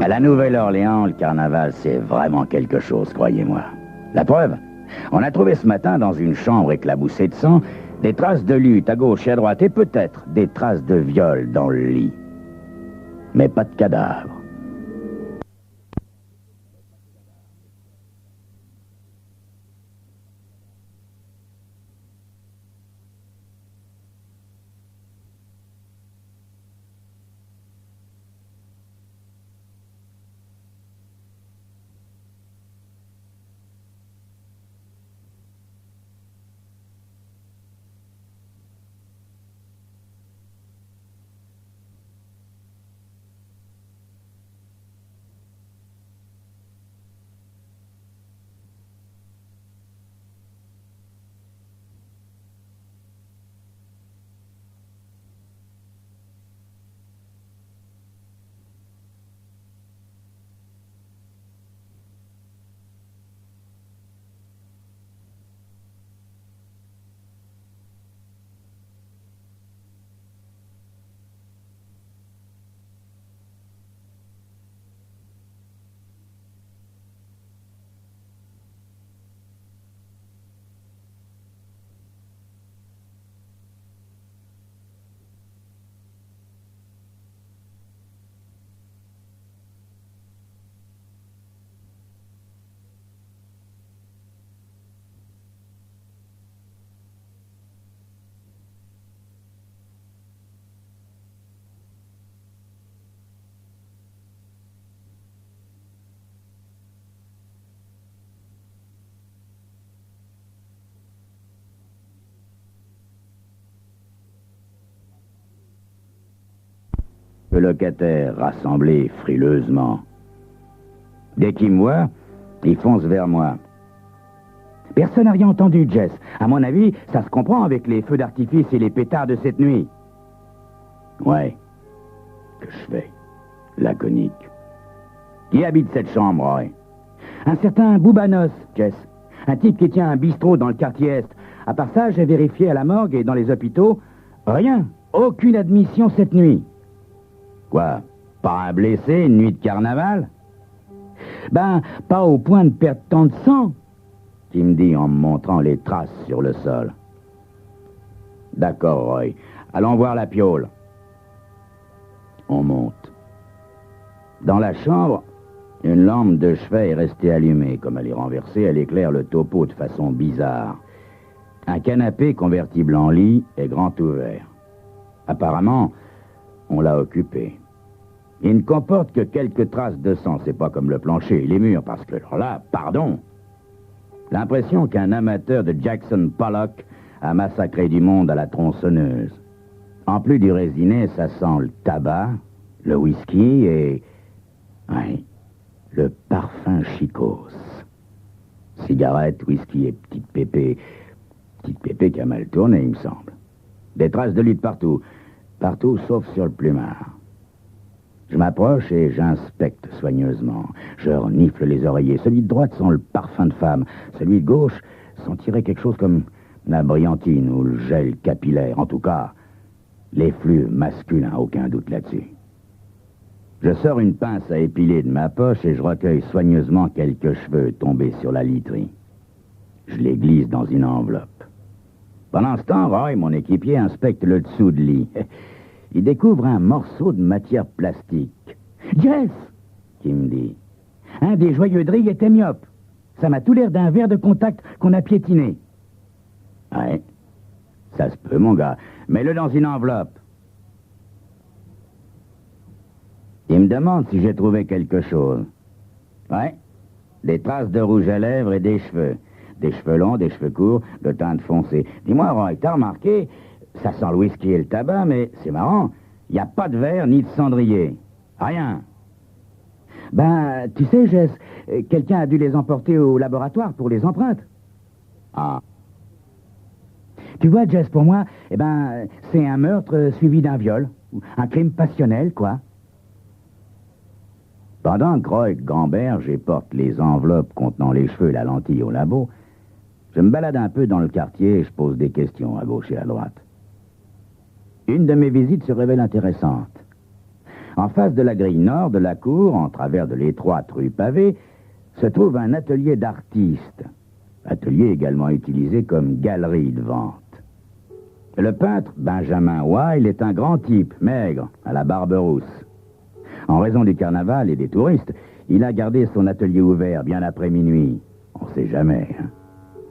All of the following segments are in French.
À la Nouvelle-Orléans, le carnaval, c'est vraiment quelque chose, croyez-moi. La preuve, on a trouvé ce matin, dans une chambre éclaboussée de sang, des traces de lutte à gauche et à droite, et peut-être des traces de viol dans le lit. Mais pas de cadavre. Le locataire rassemblé frileusement. Dès qu'il me voit, il fonce vers moi. Personne n'a rien entendu, Jess. À mon avis, ça se comprend avec les feux d'artifice et les pétards de cette nuit. Ouais. Que je fais? Laconique. Qui habite cette chambre, Roy? Un certain Boubanos, Jess. Un type qui tient un bistrot dans le quartier Est. À part ça, j'ai vérifié à la morgue et dans les hôpitaux. Rien. Aucune admission cette nuit. Quoi? Pas un blessé, une nuit de carnaval? Ben, pas au point de perdre tant de sang, il me dit en me montrant les traces sur le sol. D'accord, Roy. Allons voir la piole. On monte. Dans la chambre, une lampe de chevet est restée allumée. Comme elle est renversée, elle éclaire le topo de façon bizarre. Un canapé convertible en lit est grand ouvert. Apparemment, on l'a occupé. Il ne comporte que quelques traces de sang. C'est pas comme le plancher et les murs, parce que là, pardon. L'impression qu'un amateur de Jackson Pollock a massacré du monde à la tronçonneuse. En plus du résiné, ça sent le tabac, le whisky et... oui, le parfum chicos. Cigarette, whisky et petite pépé. Petite pépé qui a mal tourné, il me semble. Des traces de lutte partout. Partout, sauf sur le plumard. Je m'approche et j'inspecte soigneusement. Je renifle les oreillers. Celui de droite sent le parfum de femme. Celui de gauche sentirait quelque chose comme la brillantine ou le gel capillaire. En tout cas, les flux masculins, aucun doute là-dessus. Je sors une pince à épiler de ma poche et je recueille soigneusement quelques cheveux tombés sur la literie. Je les glisse dans une enveloppe. Pendant ce temps, Roy, mon équipier, inspecte le dessous de lit. Il découvre un morceau de matière plastique. « Jess !» qu'il me dit. « Un des joyeux drilles était myope. Ça m'a tout l'air d'un verre de contact qu'on a piétiné. » Ouais, ça se peut, mon gars. Mets-le dans une enveloppe. Il me demande si j'ai trouvé quelque chose. Ouais, des traces de rouge à lèvres et des cheveux. Des cheveux longs, des cheveux courts, de teinte foncée. Dis-moi, Roy, t'as remarqué... Ça sent le whisky et le tabac, mais c'est marrant. Il n'y a pas de verre ni de cendrier. Rien. Ben, tu sais, Jess, quelqu'un a dû les emporter au laboratoire pour les empreintes. Ah. Tu vois, Jess, pour moi, eh ben, c'est un meurtre suivi d'un viol. Un crime passionnel, quoi. Pendant que Roy gamberge et porte les enveloppes contenant les cheveux et la lentille au labo, je me balade un peu dans le quartier et je pose des questions à gauche et à droite. Une de mes visites se révèle intéressante. En face de la grille nord de la cour, en travers de l'étroite rue pavée, se trouve un atelier d'artistes. Atelier également utilisé comme galerie de vente. Le peintre Benjamin Weil est un grand type, maigre, à la barbe rousse. En raison du carnaval et des touristes, il a gardé son atelier ouvert bien après minuit. On sait jamais, hein.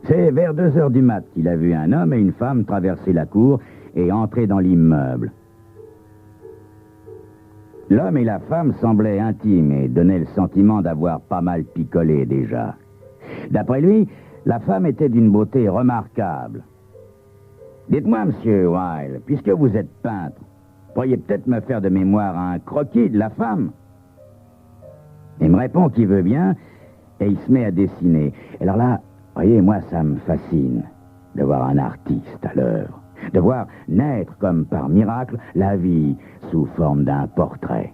C'est vers 2 heures du mat qu'il a vu un homme et une femme traverser la cour et entrer dans l'immeuble. L'homme et la femme semblaient intimes et donnaient le sentiment d'avoir pas mal picolé déjà. D'après lui, la femme était d'une beauté remarquable. « Dites-moi, monsieur Weil, puisque vous êtes peintre, pourriez peut-être me faire de mémoire un croquis de la femme ?» Il me répond qu'il veut bien, et il se met à dessiner. Alors là, voyez, moi, ça me fascine de voir un artiste à l'œuvre, de voir naître comme par miracle la vie sous forme d'un portrait.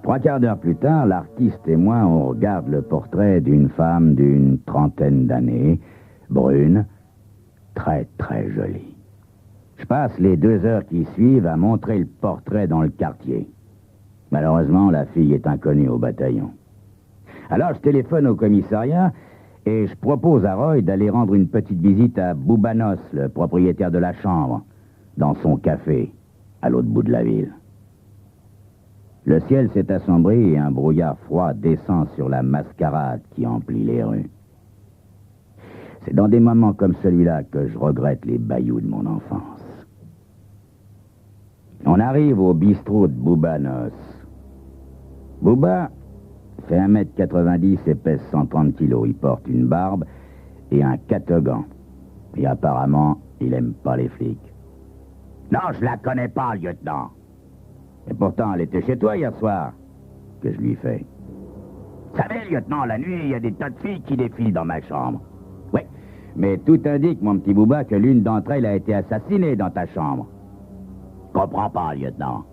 3/4 d'heure plus tard, l'artiste et moi, on regarde le portrait d'une femme d'une 30aine d'années, brune, très très jolie. Je passe les 2 heures qui suivent à montrer le portrait dans le quartier. Malheureusement, la fille est inconnue au bataillon. Alors je téléphone au commissariat et je propose à Roy d'aller rendre une petite visite à Boubanos, le propriétaire de la chambre, dans son café, à l'autre bout de la ville. Le ciel s'est assombri et un brouillard froid descend sur la mascarade qui emplit les rues. C'est dans des moments comme celui-là que je regrette les bayous de mon enfance. On arrive au bistrot de Boubanos. Bouba fait 1m90 et pèse 130 kilos. Il porte une barbe et un catogan. Et apparemment, il aime pas les flics. Non, je la connais pas, lieutenant. Et pourtant, elle était chez toi hier soir. Que je lui fais. Vous savez, lieutenant, la nuit, il y a des tas de filles qui défilent dans ma chambre. Oui, mais tout indique, mon petit Bouba, que l'une d'entre elles a été assassinée dans ta chambre. Comprends pas, lieutenant.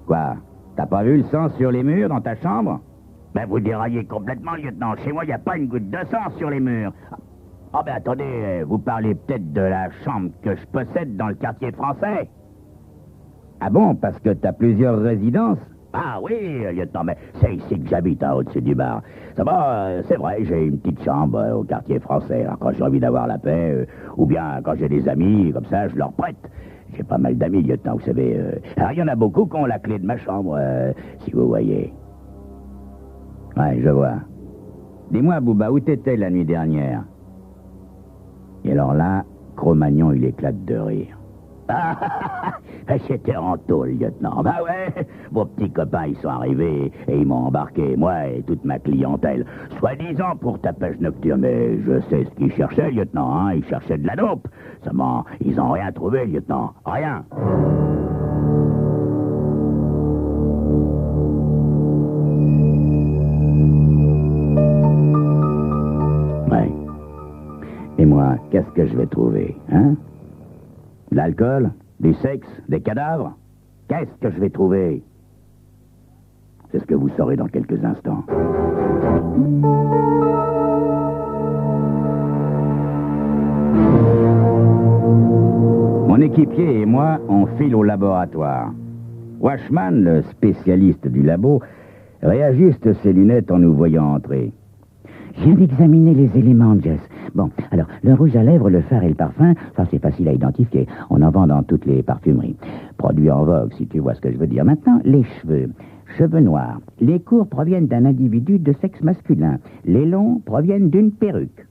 Quoi? T'as pas vu le sang sur les murs dans ta chambre? Ben, vous déraillez complètement, lieutenant. Chez moi, il n'y a pas une goutte de sang sur les murs. Ah, ben, attendez, vous parlez peut-être de la chambre que je possède dans le quartier français. Ah bon, parce que t'as plusieurs résidences? Ah oui, lieutenant, mais c'est ici que j'habite, au-dessus du bar. Ça va, c'est vrai, j'ai une petite chambre au quartier français. Alors, quand j'ai envie d'avoir la paix, ou bien quand j'ai des amis, comme ça, je leur prête. J'ai pas mal d'amis, lieutenant, vous savez. Alors, il y en a beaucoup qui ont la clé de ma chambre, si vous voyez. Ouais, je vois. Dis-moi, Bouba, où t'étais la nuit dernière? Et alors là, Cro-Magnon, il éclate de rire. Ah, j'étais en tôle, lieutenant. Bah ouais, vos petits copains, ils sont arrivés et ils m'ont embarqué, moi et toute ma clientèle. Soi-disant pour ta pêche nocturne, mais je sais ce qu'ils cherchaient, lieutenant, hein. Ils cherchaient de la dope. Seulement, ils ont rien trouvé, lieutenant. Rien. Ouais. Et moi, qu'est-ce que je vais trouver, hein? De l'alcool, du sexe, des cadavres? Qu'est-ce que je vais trouver? C'est ce que vous saurez dans quelques instants. Mon équipier et moi, on file au laboratoire. Washman, le spécialiste du labo, réajuste ses lunettes en nous voyant entrer. Je viens d'examiner les éléments, Jess. Bon, alors, le rouge à lèvres, le fard et le parfum, ça c'est facile à identifier. On en vend dans toutes les parfumeries. Produit en vogue, si tu vois ce que je veux dire. Maintenant, les cheveux. Cheveux noirs. Les courts proviennent d'un individu de sexe masculin. Les longs proviennent d'une perruque.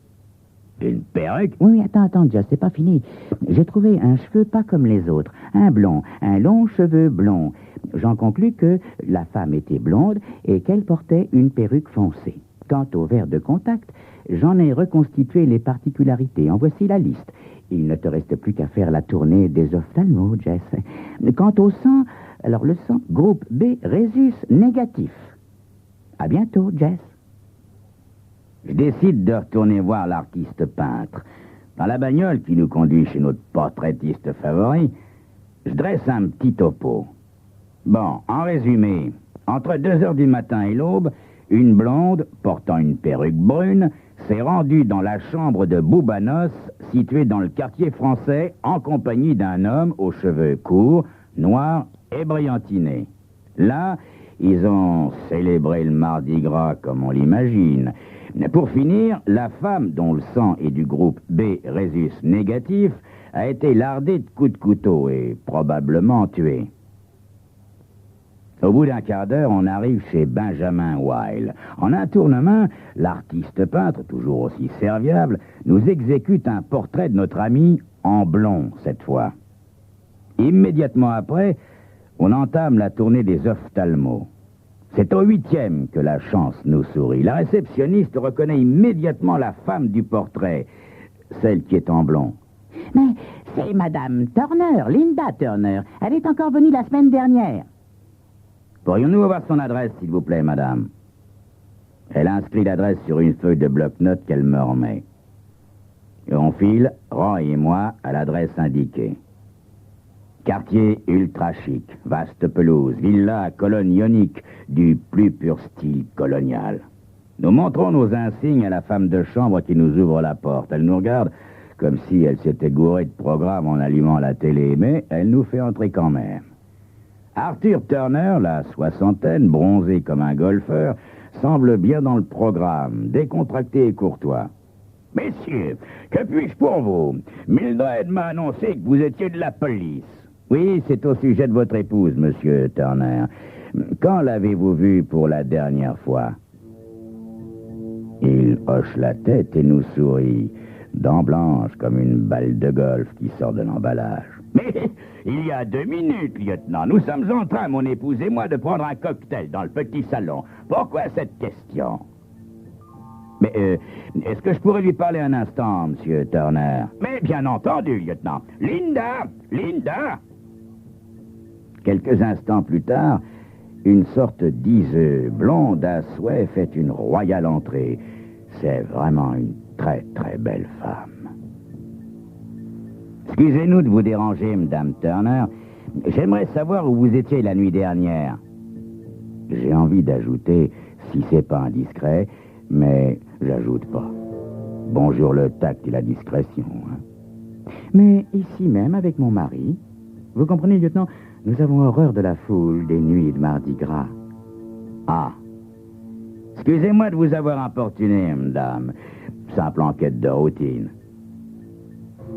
Une perruque? Oui, attends, Jess, c'est pas fini. J'ai trouvé un cheveu pas comme les autres. Un blond, un long cheveu blond. J'en conclus que la femme était blonde et qu'elle portait une perruque foncée. Quant au verre de contact, j'en ai reconstitué les particularités. En voici la liste. Il ne te reste plus qu'à faire la tournée des ophtalmos, Jess. Quant au sang, alors le sang, groupe B, Rhésus négatif. À bientôt, Jess. Je décide de retourner voir l'artiste peintre. Dans la bagnole qui nous conduit chez notre portraitiste favori, je dresse un petit topo. Bon, en résumé, entre 2 heures du matin et l'aube, une blonde, portant une perruque brune, s'est rendue dans la chambre de Boubanos, située dans le quartier français, en compagnie d'un homme aux cheveux courts, noire et brillantinée. Là, ils ont célébré le Mardi Gras comme on l'imagine. Pour finir, la femme dont le sang est du groupe B rhésus négatif a été lardée de coups de couteau et probablement tuée. Au bout d'un quart d'heure, on arrive chez Benjamin Weil. En un tournement, l'artiste peintre, toujours aussi serviable, nous exécute un portrait de notre ami en blond, cette fois. Immédiatement après, on entame la tournée des ophtalmos. C'est au 8e que la chance nous sourit. La réceptionniste reconnaît immédiatement la femme du portrait, celle qui est en blond. Mais c'est Madame Turner, Linda Turner. Elle est encore venue la semaine dernière. Pourrions-nous avoir son adresse, s'il vous plaît, madame? Elle inscrit l'adresse sur une feuille de bloc-notes qu'elle me remet. Et on file, Roy et moi, à l'adresse indiquée. Quartier ultra chic, vaste pelouse, villa à colonne ionique, du plus pur style colonial. Nous montrons nos insignes à la femme de chambre qui nous ouvre la porte. Elle nous regarde comme si elle s'était gourée de programme en allumant la télé, mais elle nous fait entrer quand même. Arthur Turner, la soixantaine, bronzé comme un golfeur, semble bien dans le programme, décontracté et courtois. « Messieurs, que puis-je pour vous? Mildred m'a annoncé que vous étiez de la police. »« Oui, c'est au sujet de votre épouse, monsieur Turner. Quand l'avez-vous vue pour la dernière fois? » Il hoche la tête et nous sourit, dents blanches comme une balle de golf qui sort de l'emballage. « Mais il y a 2 minutes, lieutenant, nous sommes en train, mon épouse et moi, de prendre un cocktail dans le petit salon. Pourquoi cette question? » Mais est-ce que je pourrais lui parler un instant, monsieur Turner? Mais bien entendu, lieutenant. Linda! Linda! Quelques instants plus tard, une sorte d'iseux blonde à souhait fait une royale entrée. C'est vraiment une très très belle femme. Excusez-nous de vous déranger, madame Turner. J'aimerais savoir où vous étiez la nuit dernière. J'ai envie d'ajouter, si c'est pas indiscret, mais j'ajoute pas. Bonjour le tact et la discrétion. Hein. Mais ici même, avec mon mari. Vous comprenez, lieutenant, nous avons horreur de la foule, des nuits de Mardi Gras. Ah. Excusez-moi de vous avoir importuné, madame. Simple enquête de routine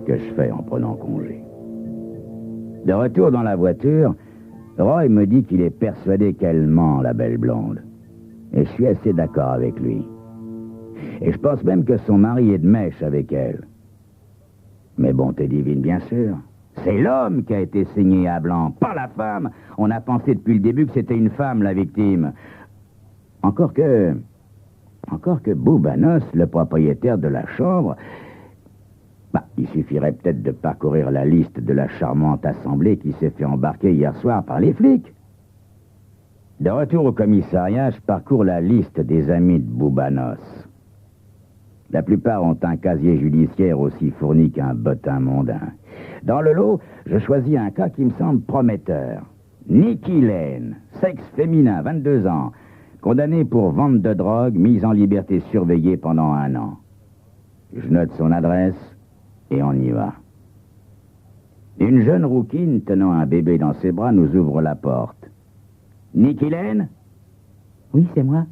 que je fais en prenant congé. De retour dans la voiture, Roy me dit qu'il est persuadé qu'elle ment, la belle blonde. Et je suis assez d'accord avec lui. Et je pense même que son mari est de mèche avec elle. Mais bonté divine, bien sûr. C'est l'homme qui a été saigné à blanc, pas la femme. On a pensé depuis le début que c'était une femme, la victime. Encore que Boubanos, le propriétaire de la chambre... il suffirait peut-être de parcourir la liste de la charmante assemblée qui s'est fait embarquer hier soir par les flics. De retour au commissariat, je parcours la liste des amis de Boubanos. La plupart ont un casier judiciaire aussi fourni qu'un bottin mondain. Dans le lot, je choisis un cas qui me semble prometteur. Nikki Lane, sexe féminin, 22 ans, condamné pour vente de drogue, mise en liberté surveillée pendant 1 an. Je note son adresse et on y va. Une jeune rouquine tenant un bébé dans ses bras nous ouvre la porte. Nikki Lane? Oui, c'est moi.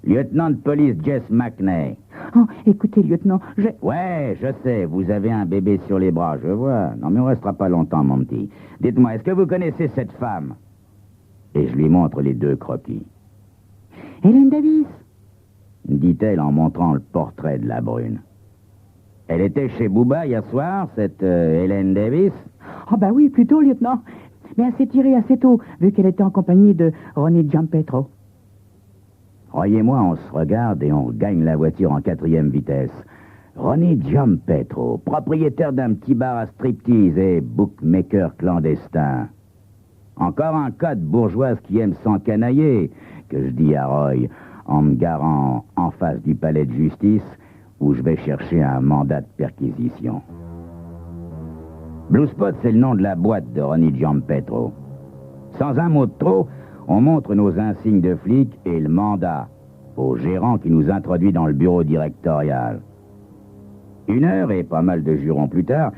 Lieutenant de police Jess McNay. Oh, écoutez, lieutenant, Ouais, je sais, vous avez un bébé sur les bras, je vois. Non, mais on restera pas longtemps, mon petit. Dites-moi, est-ce que vous connaissez cette femme? Et je lui montre les 2 croquis. Hélène Davis, dit-elle en montrant le portrait de la brune. Elle était chez Bouba hier soir, cette Hélène Davis? Oh, bah oui, plutôt, lieutenant. Mais elle s'est tirée assez tôt, vu qu'elle était en compagnie de Ronnie Giampetro. Croyez-moi, on se regarde et on gagne la voiture en 4e vitesse. Ronnie Giampetro, propriétaire d'un petit bar à striptease et bookmaker clandestin. Encore un cas de bourgeoise qui aime s'encanailler, que je dis à Roy, en me garant en face du palais de justice, où je vais chercher un mandat de perquisition. Blue Spot, c'est le nom de la boîte de Ronnie Giampetro. Sans un mot de trop, on montre nos insignes de flic et le mandat au gérant qui nous introduit dans le bureau directorial. 1 heure et pas mal de jurons plus tard,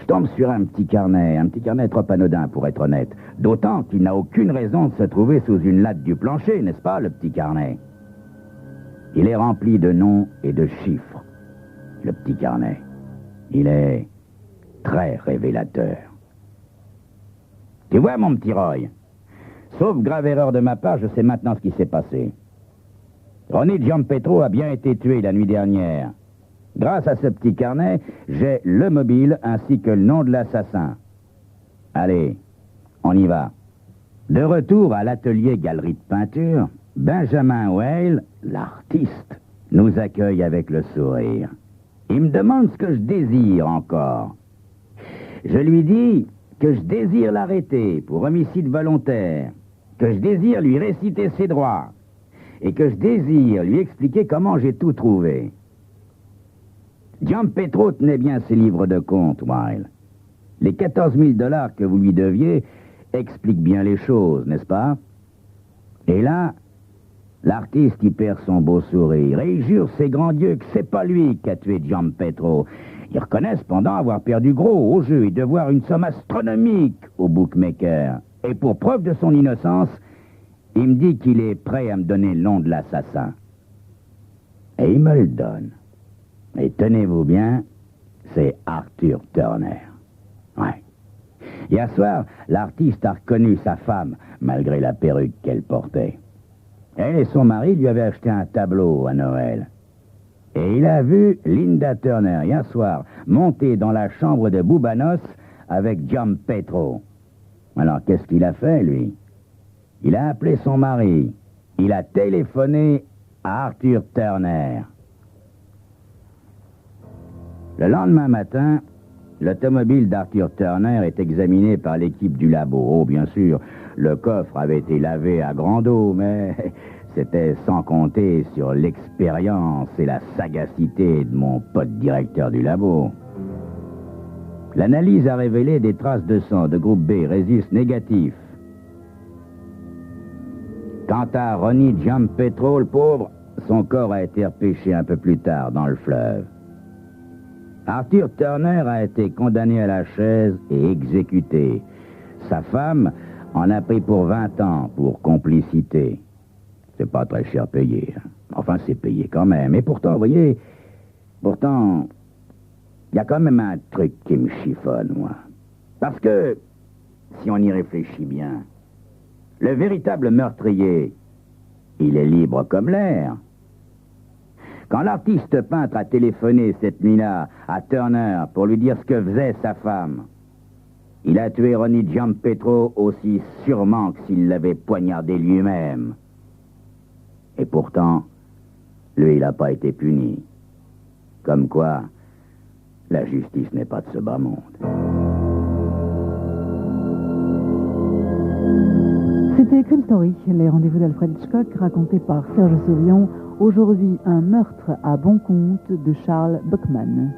Je tombe sur un petit carnet trop anodin pour être honnête, d'autant qu'il n'a aucune raison de se trouver sous une latte du plancher, n'est-ce pas, le petit carnet? Il est rempli de noms et de chiffres, le petit carnet. Il est très révélateur. Tu vois, mon petit Roy, sauf grave erreur de ma part, je sais maintenant ce qui s'est passé. Ronnie Giampetro a bien été tué la nuit dernière. Grâce à ce petit carnet, j'ai le mobile ainsi que le nom de l'assassin. Allez, on y va. De retour à l'atelier galerie de peinture, Benjamin Whale, l'artiste, nous accueille avec le sourire. Il me demande ce que je désire encore. Je lui dis que je désire l'arrêter pour homicide volontaire, que je désire lui réciter ses droits, et que je désire lui expliquer comment j'ai tout trouvé. Giampetro tenait bien ses livres de compte, Whale. Les 14 000 $ que vous lui deviez expliquent bien les choses, n'est-ce pas? Et là, l'artiste y perd son beau sourire et il jure ses grands dieux que c'est pas lui qui a tué Giampetro. Il reconnaît cependant avoir perdu gros au jeu et devoir une somme astronomique au bookmaker. Et pour preuve de son innocence, il me dit qu'il est prêt à me donner le nom de l'assassin. Et il me le donne. Et tenez-vous bien, c'est Arthur Turner. Ouais. Hier soir, l'artiste a reconnu sa femme, malgré la perruque qu'elle portait. Elle et son mari lui avaient acheté un tableau à Noël. Et il a vu Linda Turner, hier soir, monter dans la chambre de Boubanos avec Giampetro. Alors, qu'est-ce qu'il a fait, lui? Il a appelé son mari. Il a téléphoné à Arthur Turner. Le lendemain matin, l'automobile d'Arthur Turner est examiné par l'équipe du labo. Oh, bien sûr, le coffre avait été lavé à grande eau, mais c'était sans compter sur l'expérience et la sagacité de mon pote directeur du labo. L'analyse a révélé des traces de sang de groupe B, résus négatif. Quant à Ronnie Giampetro, le pauvre, son corps a été repêché un peu plus tard dans le fleuve. Arthur Turner a été condamné à la chaise et exécuté. Sa femme en a pris pour 20 ans pour complicité. C'est pas très cher payé. Enfin, c'est payé quand même. Et pourtant, vous voyez, il y a quand même un truc qui me chiffonne, moi. Parce que, si on y réfléchit bien, le véritable meurtrier, il est libre comme l'air. Quand l'artiste peintre a téléphoné cette nuit-là à Turner pour lui dire ce que faisait sa femme, il a tué Ronnie Giampetro aussi sûrement que s'il l'avait poignardé lui-même. Et pourtant, lui, il n'a pas été puni. Comme quoi, la justice n'est pas de ce bas monde. C'était Crime Story, les rendez-vous d'Alfred Hitchcock racontés par Serge Sauvion. Aujourd'hui, un meurtre à bon compte de Charles Bockman.